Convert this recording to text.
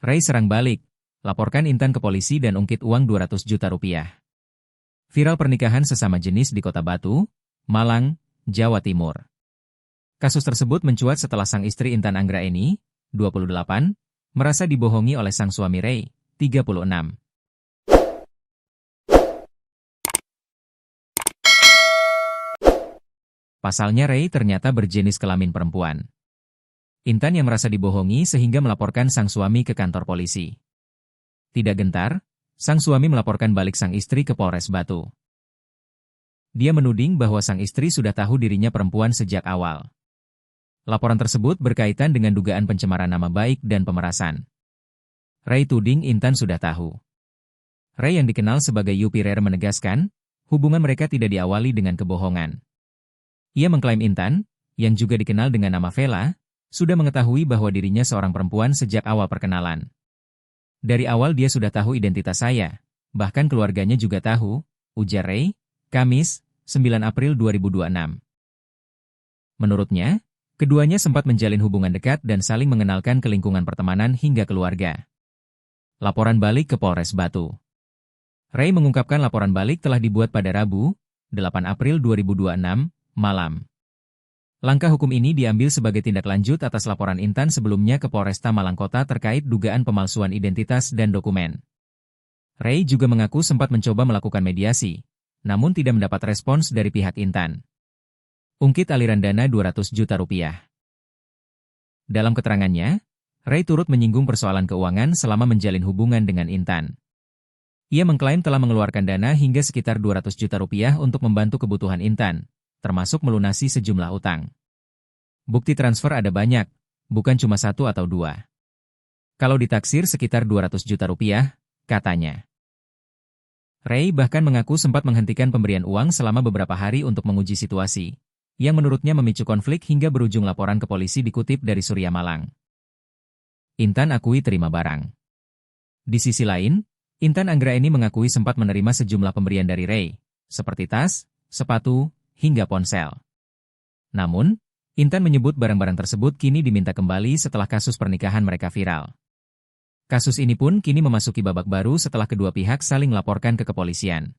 Ray serang balik, laporkan Intan ke polisi dan ungkit uang 200 juta rupiah. Viral pernikahan sesama jenis di Kota Batu, Malang, Jawa Timur. Kasus tersebut mencuat setelah sang istri Intan Anggraeni, 28, merasa dibohongi oleh sang suami Ray, 36. Pasalnya Ray ternyata berjenis kelamin perempuan. Intan yang merasa dibohongi sehingga melaporkan sang suami ke kantor polisi. Tidak gentar, sang suami melaporkan balik sang istri ke Polres Batu. Dia menuding bahwa sang istri sudah tahu dirinya perempuan sejak awal. Laporan tersebut berkaitan dengan dugaan pencemaran nama baik dan pemerasan. Ray tuding Intan sudah tahu. Ray yang dikenal sebagai Yupi Rare menegaskan, hubungan mereka tidak diawali dengan kebohongan. Ia mengklaim Intan, yang juga dikenal dengan nama Vela, sudah mengetahui bahwa dirinya seorang perempuan sejak awal perkenalan. Dari awal dia sudah tahu identitas saya, bahkan keluarganya juga tahu, ujar Ray, Kamis, 9 April 2026. Menurutnya, keduanya sempat menjalin hubungan dekat dan saling mengenalkan ke lingkungan pertemanan hingga keluarga. Laporan balik ke Polres Batu. Ray mengungkapkan laporan balik telah dibuat pada Rabu, 8 April 2026, malam. Langkah hukum ini diambil sebagai tindak lanjut atas laporan Intan sebelumnya ke Polresta Malang Kota terkait dugaan pemalsuan identitas dan dokumen. Ray juga mengaku sempat mencoba melakukan mediasi, namun tidak mendapat respons dari pihak Intan. Ungkit aliran dana 200 juta rupiah. Dalam keterangannya, Ray turut menyinggung persoalan keuangan selama menjalin hubungan dengan Intan. Ia mengklaim telah mengeluarkan dana hingga sekitar 200 juta rupiah untuk membantu kebutuhan Intan, termasuk melunasi sejumlah utang. Bukti transfer ada banyak, bukan cuma 1 atau 2. Kalau ditaksir sekitar 200 juta rupiah, katanya. Ray bahkan mengaku sempat menghentikan pemberian uang selama beberapa hari untuk menguji situasi, yang menurutnya memicu konflik hingga berujung laporan ke polisi dikutip dari Surya Malang. Intan akui terima barang. Di sisi lain, Intan Anggraeni mengakui sempat menerima sejumlah pemberian dari Ray, seperti tas, sepatu, hingga ponsel. Namun, Intan menyebut barang-barang tersebut kini diminta kembali setelah kasus pernikahan mereka viral. Kasus ini pun kini memasuki babak baru setelah kedua pihak saling melaporkan ke kepolisian.